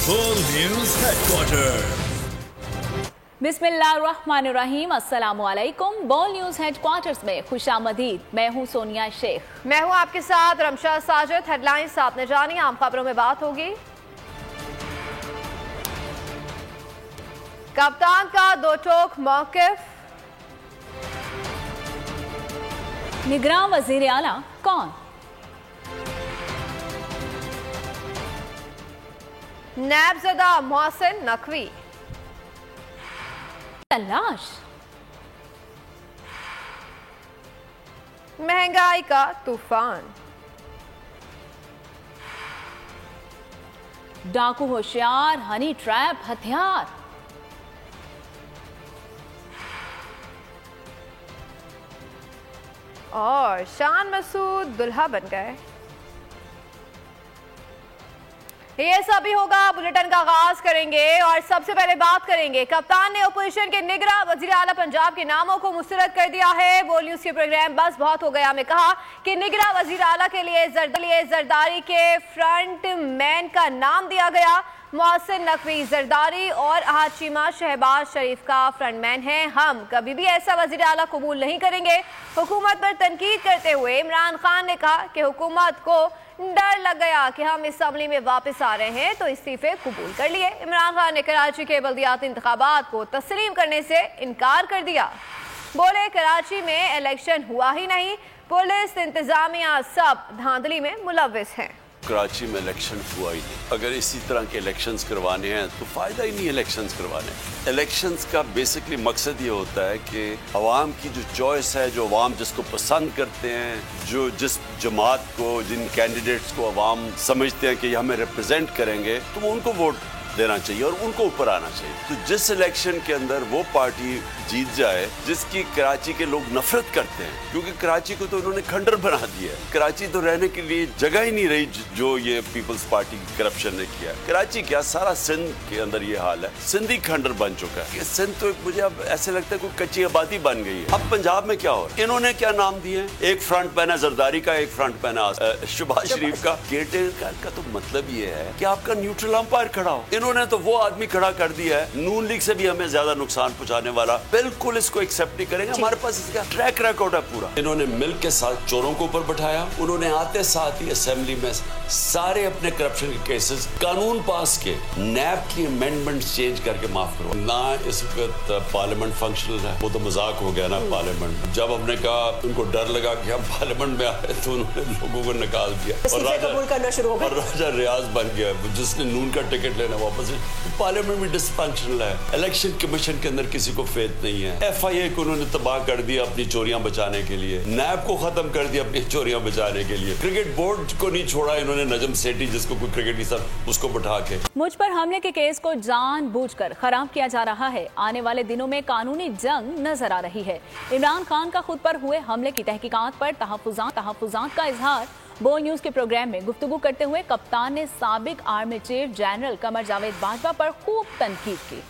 बोल news headquarter. बिस्मिल्लाहिर्रहमानिर्रहीम, अस्सलामुअलैकुम। बोल न्यूज हेडक्वार्टर्स में खुशामदीद। मैं हूं सोनिया शेख। मैं हूं आपके साथ रमशा साजिद। हेडलाइंस आपने जानी, आम खबरों में बात होगी। कप्तान का दो टोक मौकिफ। निगरां वजीर आला कौन? नैबजदा मोहसिन नकवी तलाश। महंगाई का तूफान। डाकू होशियार, हनी ट्रैप हथियार। और शान मसूद दुल्हा बन गए। ये सभी होगा। बुलेटिन का आगाज करेंगे और सबसे पहले बात करेंगे, कप्तान ने अपोजिशन के निगरां वजीर आला पंजाब के नामों को मुस्तरद कर दिया है। बोल न्यूज के प्रोग्राम बस बहुत हो गया में कहा कि निगरां वजीर आला के लिए जरदारी के फ्रंट मैन का नाम दिया गया। मोहसिन नकवी जरदारी और हाशिमा शहबाज शरीफ का फ्रंटमैन है। हम कभी भी ऐसा वजीर आला कबूल नहीं करेंगे। हुकूमत पर तनकीद करते हुए इमरान खान ने कहा कि हुकूमत को डर लग गया कि हम असम्बली में वापस आ रहे हैं तो इस्तीफे कबूल कर लिए। इमरान खान ने कराची के बल्दियाती इंतखाबात को तस्लीम करने से इनकार कर दिया। बोले कराची में इलेक्शन हुआ ही नहीं, पुलिस इंतजामिया सब धांधली में मुलविस हैं। कराची में इलेक्शन हुआ ही नहीं। अगर इसी तरह के इलेक्शंस करवाने हैं तो फ़ायदा ही नहीं इलेक्शंस करवाने। इलेक्शंस का बेसिकली मकसद ये होता है कि अवाम की जो चॉइस है, जो अवाम जिसको पसंद करते हैं, जो जिस जमात को, जिन कैंडिडेट्स को अवाम समझते हैं कि ये हमें रिप्रेजेंट करेंगे, तो वो उनको वोट देना चाहिए और उनको ऊपर आना चाहिए। तो जिस इलेक्शन के अंदर वो पार्टी जीत जाए जिसकी कराची के लोग नफरत करते हैं, क्योंकि कराची को तो उन्होंने खंडर बना दिया है। कराची तो रहने के लिए जगह ही नहीं रही जो ये पीपल्स पार्टी की करप्शन ने किया। कराची क्या, सारा सिंध के अंदर ये हाल है। सिंध ही खंडर बन चुका है। ये सिंध तो मुझे अब ऐसे लगता है कोई कच्ची आबादी बन गई है। अब पंजाब में क्या हो, इन्होंने क्या नाम दिए, एक फ्रंट मैन है जरदारी का, एक फ्रंट मैन है शहबाज शरीफ का। केयरटेकर का तो मतलब ये है कि आपका न्यूट्रल अंपायर खड़ा हो। इन्होंने तो वो आदमी खड़ा कर दिया है नून लीग से भी हमें ज्यादा नुकसान पहुंचाने वाला। बिल्कुल इसको एक्सेप्ट नहीं करेंगे। हमारे पास इसका ट्रैक रिकॉर्ड है पूरा। इन्होंने मिल के साथ चोरों को ऊपर बैठाया। उन्होंने आते साथ ही असेंबली में सारे अपने करप्शन के केसेस कानून पास के, नैब की अमेंडमेंट चेंज करके माफ करो ना। इस वक्त पार्लियामेंट फंक्शनल है, वो तो मजाक हो गया ना पार्लियामेंट। जब हमने कहा उनको डर लगा कि हम पार्लियामेंट में आए तो उन्होंने लोगों को निकाल दिया और राजा रियाज बन गया जिसने नून का टिकट लेना वापस। पार्लियामेंट में डिसफंक्शनल है। इलेक्शन कमीशन के अंदर किसी को फेथ नहीं है। एफआईए को उन्होंने तबाह कर दिया अपनी चोरियां बचाने के लिए। नैब को खत्म कर दिया अपनी चोरियां बचाने के लिए। क्रिकेट बोर्ड को नहीं छोड़ा इन्होंने, नजम सेठी जिसको कोई क्रिकेट की सर उसको बैठा के। मुझ पर हमले के केस को जानबूझकर खराब किया जा रहा है। आने वाले दिनों में कानूनी जंग नजर आ रही है। इमरान खान का खुद पर हुए हमले की तहकीकात पर तहफ्फुज़ात का इजहार। बोल न्यूज के प्रोग्राम में गुफ्तगू करते हुए कप्तान ने साबिक army chief general Qamar Javed Bajwa पर खूब तनकीद की।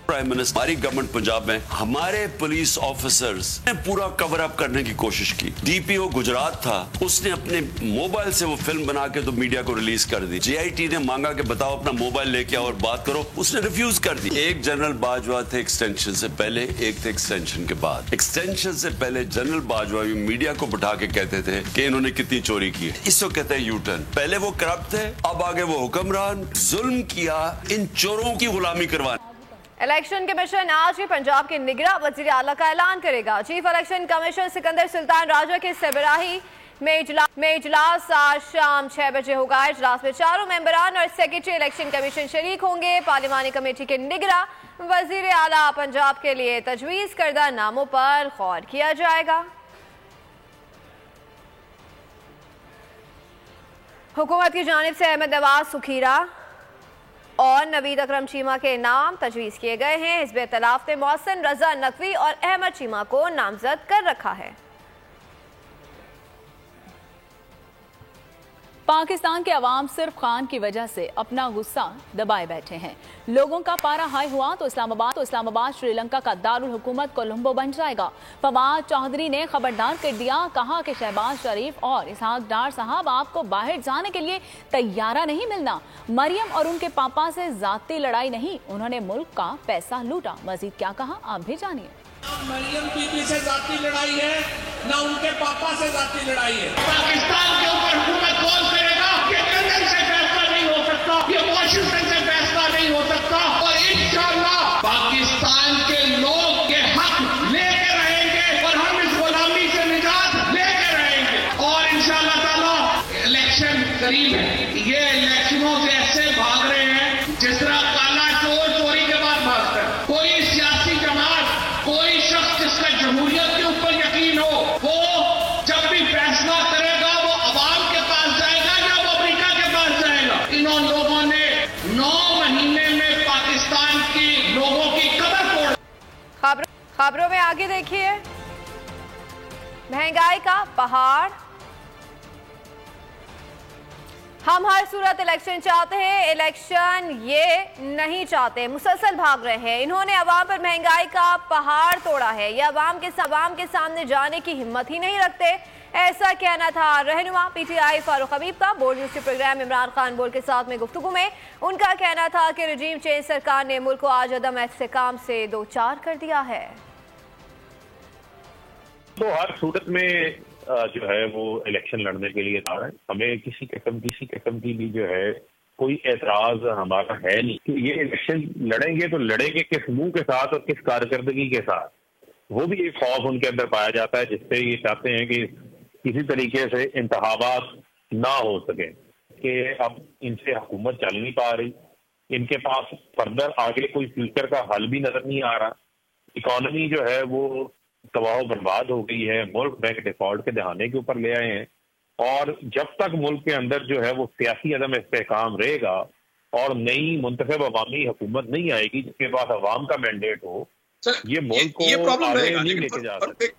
प्राइम मिनिस्टर, हमारी गवर्नमेंट पंजाब में हमारे पुलिस ऑफिसर्स ने पूरा कवर अप करने की कोशिश की। डीपीओ गुजरात था, उसने अपने मोबाइल से वो फिल्म बना के तो मीडिया को रिलीज कर दी। जेआईटी ने मांगा कि बताओ अपना मोबाइल लेके आओ और बात करो, उसने रिफ्यूज कर दी। एक जनरल बाजवा थे एक्सटेंशन से पहले, एक थे एक्सटेंशन के बाद। एक्सटेंशन से पहले जनरल बाजवा भी मीडिया को बिठा के कहते थे कि इन्होंने कितनी चोरी की। इसको कहते हैं यू टर्न। पहले वो करप्ट थे, अब आगे वो हुक्मरान। जुल्म किया, इन चोरों की गुलामी करवानी। इलेक्शन कमीशन आज ही पंजाब के निगरां वजीर आला का ऐलान करेगा। Chief election commissioner Sikandar Sultan Raja के सरबराही में इजलास आज शाम 6 बजे होगा। इजलास में चारों मेंबरान और सेक्रेटरी इलेक्शन कमीशन शरीक होंगे। पार्लिमानी कमेटी के निगरां वजीर आला पंजाब के लिए तजवीज करदा नामों पर गौर किया जाएगा। हुकूमत की जानिब से अहमद नवाज सुखीरा और नवीद अकरम चीमा के नाम तजवीज़ किए गए हैं। हिज़्ब इख्तिलाफ ने मोहसिन रजा नकवी और अहमद चीमा को नामजद कर रखा है। पाकिस्तान के अवाम सिर्फ खान की वजह से अपना गुस्सा दबाए बैठे हैं। लोगों का पारा हाई हुआ तो इस्लामाबाद श्रीलंका का दारुल हुकूमत कोलंबो बन जाएगा। फवाद चौधरी ने खबरदार कर दिया, कहा कि शहबाज शरीफ और इसहाक डार साहब आपको बाहर जाने के लिए तैयारा नहीं मिलना। मरियम और उनके पापा से जाती लड़ाई नहीं, उन्होंने मुल्क का पैसा लूटा। मजीद क्या कहा आप भी जानिए। मरियम बीबी से जाती लड़ाई है, ना उनके पापा से जाती लड़ाई है। पाकिस्तान के ऊपर हुकूमत कौन करेगा? ये लंदन से फैसला नहीं हो सकता, ये वाशिंगटन से फैसला नहीं हो सकता। और इंशाअल्लाह पाकिस्तान के लोग के हक लेके रहेंगे और हम इस गुलामी से निजात लेके रहेंगे। और इंशाअल्लाह ताला इलेक्शन करीब है। ये इलेक्शनों से ऐसे भाग रहे हैं जिस तरह काला चोर चोरी के बाद भागता है। कोई सियासी जमात, कोई शख्स जिसका जमहूरियत के ऊपर यकीन हो, वो जब भी फैसला करेगा वो अवाम के पास जाएगा या वो अमेरिका के पास जाएगा। इन लोगों ने 9 महीने में पाकिस्तान की लोगों की कदर तोड़। खबरों में आगे देखिए, महंगाई का पहाड़। हम हर सूरत इलेक्शन चाहते हैं, इलेक्शन ये नहीं चाहते, मुसलसल भाग रहे हैं। इन्होंने अवाम पर महंगाई का पहाड़ तोड़ा है, ये अवाम के सामने जाने की हिम्मत ही नहीं रखते। ऐसा कहना था रहनुमा पीटीआई फारूक हबीब का बोल्ड न्यूज़ के प्रोग्राम इमरान खान बोल के साथ में गुफ्तगू में। उनका कहना था कि रजीम चेंज सरकार ने मुल्क को आज अदम एहतिकाम से दो चार कर दिया है। तो हर सूरत में जो है वो इलेक्शन लड़ने के लिए आ रहे हैं। हमें किसी किस्म की भी जो है कोई एतराज हमारा है नहीं कि ये इलेक्शन लड़ेंगे तो लड़ेंगे किस मुंह के साथ और किस कारकर्दगी के साथ। वो भी एक खौफ उनके अंदर पाया जाता है जिससे ये चाहते हैं कि किसी तरीके से इंतखाबात ना हो सके, कि अब इनसे हुकूमत चल नहीं पा रही, इनके पास फर्दर आगे कोई फ्यूचर का हल भी नजर नहीं आ रहा। इकॉनमी जो है वो तबाह बर्बाद हो गई है, मुल्क बैंक डिफॉल्ट के दहाने के ऊपर ले आए हैं। और जब तक मुल्क के अंदर जो है वो सियासी अदम इस्तेहकाम रहेगा और नई मुंतखब अवामी हुकूमत नहीं आएगी जिसके पास अवाम का मैंडेट हो, ये मुल्क को आगे नहीं लेके जा सकते।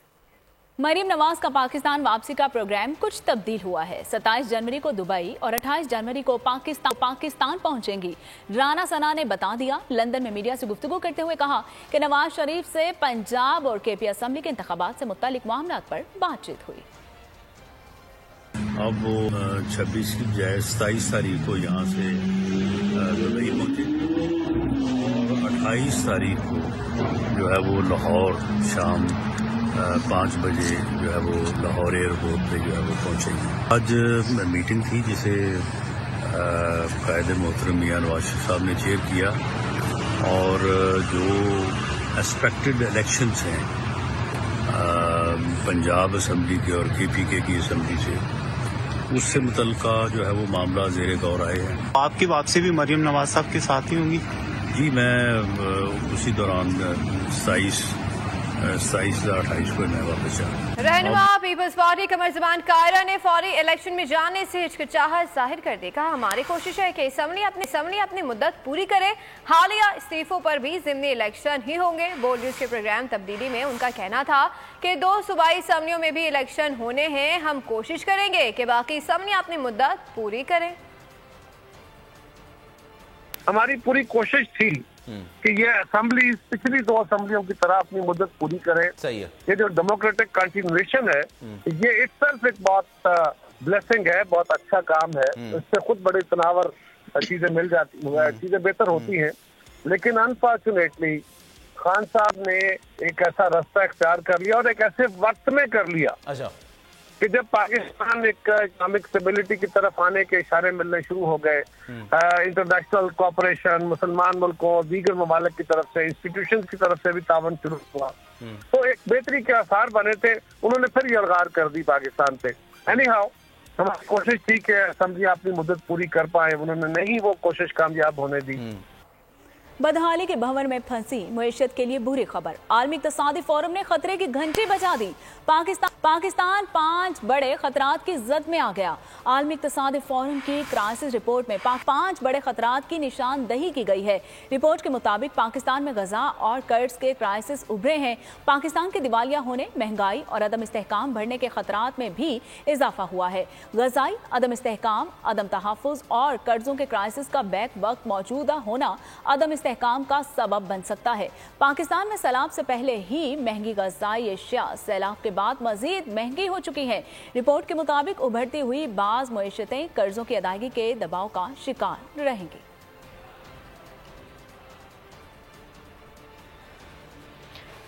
मरीम नवाज का पाकिस्तान वापसी का प्रोग्राम कुछ तब्दील हुआ है। 27 जनवरी को दुबई और 28 जनवरी को पाकिस्तान पहुंचेंगी। राना सना ने बता दिया। लंदन में मीडिया से गुफ्तगू करते हुए कहा कि नवाज शरीफ से पंजाब और केपी असेंबली के इंतखाबात से मुत्तालिक मामलात पर बातचीत हुई। अब वो 26 की बजाय 27 तारीख को यहाँ से दुबई पहुंचे और 28 तारीख को जो है वो लाहौर शाम 5 बजे जो है वो लाहौर एयरपोर्ट पे जो है वो पहुंचेंगे। आज मीटिंग थी जिसे कायद मोहतरम मियां नवाज शरीफ साहब ने चेयर किया और जो एक्सपेक्टेड इलेक्शंस हैं पंजाब असम्बली के और KPK की असम्बली से, उससे मुतल्लिका जो है वो मामला ज़ेरे गौर आए हैं। आपकी वापसी भी मरीम नवाज साहब के साथ ही होंगी? जी, मैं उसी दौरान 27 या 28 को मैं वापस जाऊँ। रहनुमा पीपल्स पार्टी कमर ज़मान कायरा ने फौरी इलेक्शन में जाने से हिचकिचाहट जाहिर कर दी। कहा हमारी कोशिश है कि असम्बली अपनी मुद्दत पूरी करे, हालिया इस्तीफों पर भी ज़िमनी इलेक्शन ही होंगे। बोल्ड न्यूज़ के प्रोग्राम तब्दीली में उनका कहना था कि 2 सूबाई असम्बलियों में भी इलेक्शन होने हैं, हम कोशिश करेंगे कि बाकी असम्बलियां अपनी मुद्दत पूरी करें। हमारी पूरी कोशिश थी कि ये असेंबली पिछली 2 असेंबलियों की तरह अपनी मुद्दत पूरी करे। सही है। ये जो डेमोक्रेटिक कंटिन्यूएशन है ये इटसेल्फ एक बहुत ब्लेसिंग है, बहुत अच्छा काम है। इससे खुद बड़ी तनावर चीजें मिल जाती, चीजें बेहतर होती हैं। लेकिन अनफॉर्चुनेटली खान साहब ने एक ऐसा रास्ता इख्तियार कर लिया और एक ऐसे वक्त में कर लिया कि जब पाकिस्तान एक इकोनॉमिक स्टेबिलिटी की तरफ आने के इशारे मिलने शुरू हो गए, इंटरनेशनल कॉपरेशन, मुसलमान मुल्कों और दीगर ममालिक की तरफ से, इंस्टीट्यूशंस की तरफ से भी तावन शुरू हुआ, तो एक बेहतरी के आसार बने थे। उन्होंने फिर यलगार कर दी पाकिस्तान पे। एनी हाउ हमारी कोशिश थी कि असेंबली अपनी मुद्दत पूरी कर पाए, उन्होंने नहीं वो कोशिश कामयाब होने दी। बदहाली के भंवर में फंसी मईशत के लिए बुरी खबर। आलमी इक़्तिसादी फोरम ने खतरे की घंटी बजा दी। पाकिस्तान 5 बड़े खतरात की जद में आ गया। आलमी इक़्तिसादी फोरम की क्राइसिस रिपोर्ट में 5 बड़े खतरात की निशानदही की गई है। रिपोर्ट के मुताबिक पाकिस्तान में गजा और कर्ज के क्राइसिस उभरे हैं। पाकिस्तान के दिवालिया होने, महंगाई और अदम इस्तेहकाम बढ़ने के खतरात में भी इजाफा हुआ है। गजाई, अदम इस्तेहकाम, अदम तहफ़्फ़ुज़ और कर्जों के क्राइसिस का बैक वक्त मौजूदा होना अदम इस्तेहकाम का सबब बन सकता है। पाकिस्तान में सैलाब से पहले ही महंगी गज़ाई अशिया सैलाब के बाद मजीद महंगी हो चुकी हैं। रिपोर्ट के मुताबिक उभरती हुई बाज़ मईशतें कर्जों की अदायगी के दबाव का शिकार रहेंगी।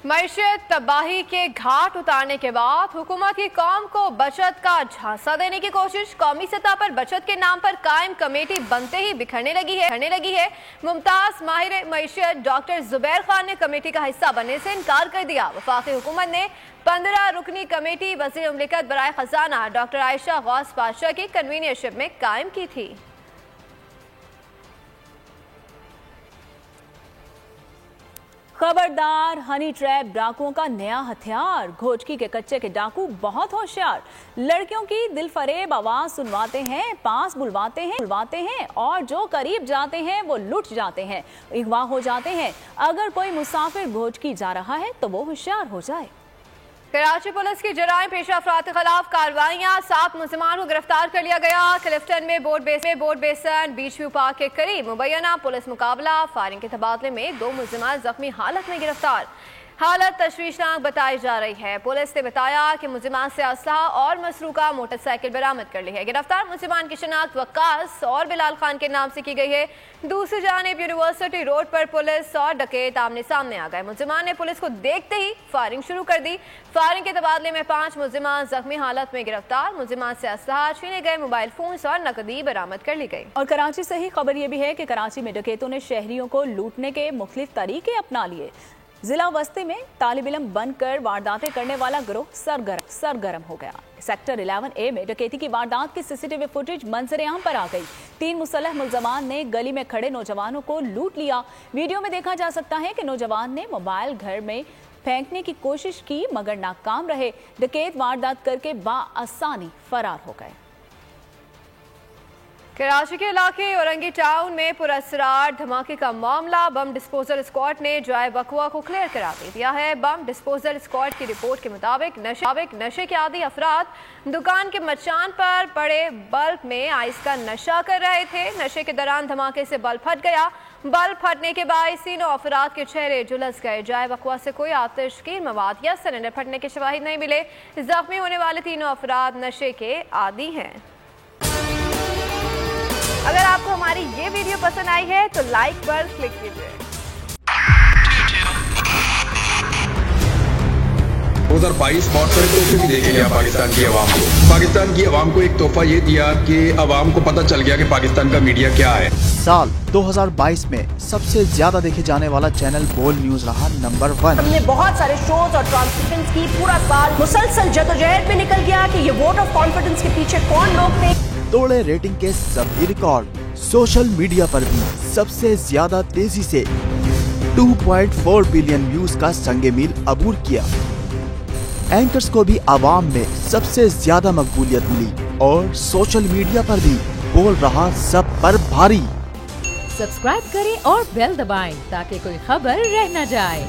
मईशत तबाही के घाट उतारने के बाद हुकूमत की कौम को बचत का झांसा देने की कोशिश। कौमी सतह पर बचत के नाम पर कायम कमेटी बनते ही बिखरने लगी है। मुमताज माहिर मईशत डॉक्टर जुबैर खान ने कमेटी का हिस्सा बनने से इनकार कर दिया। वफाकी हुकूमत ने 15 रुकनी कमेटी वज़ीर मुमलिकत बराए खजाना डॉक्टर आयशा गौस पातशाह की कन्वीनियरशिप में कायम की थी। खबरदार, हनी ट्रैप डाकुओं का नया हथियार। घोचकी के कच्चे के डाकू बहुत होशियार। लड़कियों की दिल फरेब आवाज सुनवाते हैं, पास बुलवाते हैं और जो करीब जाते हैं वो लुट जाते हैं, अगवा हो जाते हैं। अगर कोई मुसाफिर घोचकी जा रहा है तो वो होशियार हो जाए। कराची पुलिस की जराइम पेशा अफराद के खिलाफ कार्रवाइयां। 7 मुलजिमान को गिरफ्तार कर लिया गया। क्लिफ्टन में बोर्ड बेसन बीच व्यू पार्क के करीब मुबैना पुलिस मुकाबला। फायरिंग के तबादले में 2 मुलजिमान जख्मी हालत में गिरफ्तार। हालत तशवीशनाक बताई जा रही है। पुलिस ने बताया कि मुलजिमान से असलहा और मसरूका मोटरसाइकिल बरामद कर ली है। गिरफ्तार मुलजिमान की शनाख्त वक्कास और बिलाल खान के नाम से की गई है। दूसरी जानिब यूनिवर्सिटी रोड पर पुलिस और डकैत आमने सामने आ गए। मुलजिमान ने पुलिस को देखते ही फायरिंग शुरू कर दी। फायरिंग के तबादले में 5 मुलजिमान जख्मी हालत में गिरफ्तार। मुलजिमान से असलहा, छीने गए मोबाइल फोन और नकदी बरामद कर ली गई। और कराची से ही खबर यह भी है कि कराची में डकैतों ने शहरियों को लूटने के मुख्तलिफ तरीके अपना लिए। जिला वस्ती में तालिब इल्म बनकर वारदातें करने वाला गिरोह सरगर्म हो गया। सेक्टर 11A में डकैती की वारदात की सीसीटीवी फुटेज मंजर-ए-आम पर आ गई। 3 मुसल्लह मुलजमान ने गली में खड़े नौजवानों को लूट लिया। वीडियो में देखा जा सकता है कि नौजवान ने मोबाइल घर में फेंकने की कोशिश की मगर नाकाम रहे। डकैत वारदात करके बाआसानी फरार हो गए। कराची के इलाके औरंगी टाउन में पुरअसरार धमाके का मामला। बम डिस्पोजल स्क्वाड ने जाए बकवा को क्लियर करा दिया है। बम डिस्पोजल स्क्वाड की रिपोर्ट के मुताबिक नशे के आदी अफराद दुकान के मचान पर पड़े बल्ब में आइस का नशा कर रहे थे। नशे के दौरान धमाके से बल्ब फट गया। बल्ब फटने के बाद तीनों अफराद के चेहरे झुलस गए। जाए बकवा से कोई आतिशगीर मवाद या सिलेंडर फटने के शवाहिद नहीं मिले। जख्मी होने वाले तीनों अफराद नशे के आदी हैं। अगर आपको हमारी ये वीडियो पसंद आई है तो लाइक पर क्लिक कीजिए। 2022 बहुत सारे तोहफे भी देके गया पाकिस्तान की आवाम को। पाकिस्तान की आवाम को एक तोहफा ये दिया कि आवाम को पता चल गया कि पाकिस्तान का मीडिया क्या है। साल 2022 में सबसे ज्यादा देखे जाने वाला चैनल बोल न्यूज रहा नंबर 1। हमने बहुत सारे शोज और ट्रांसमिशंस की। पूरा साल मुसलसल जदोजहद में निकल गया कि ये वोट ऑफ कॉन्फिडेंस के पीछे कौन लोग थे। तोड़े रेटिंग के सभी रिकॉर्ड। सोशल मीडिया पर भी सबसे ज्यादा तेजी से 2.4 बिलियन व्यूज का संगे मील अबूर किया। एंकर्स को भी आवाम में सबसे ज्यादा मकबूलियत मिली और सोशल मीडिया पर भी बोल रहा सब पर भारी। सब्सक्राइब करें और बेल दबाएं ताकि कोई खबर रह न जाए।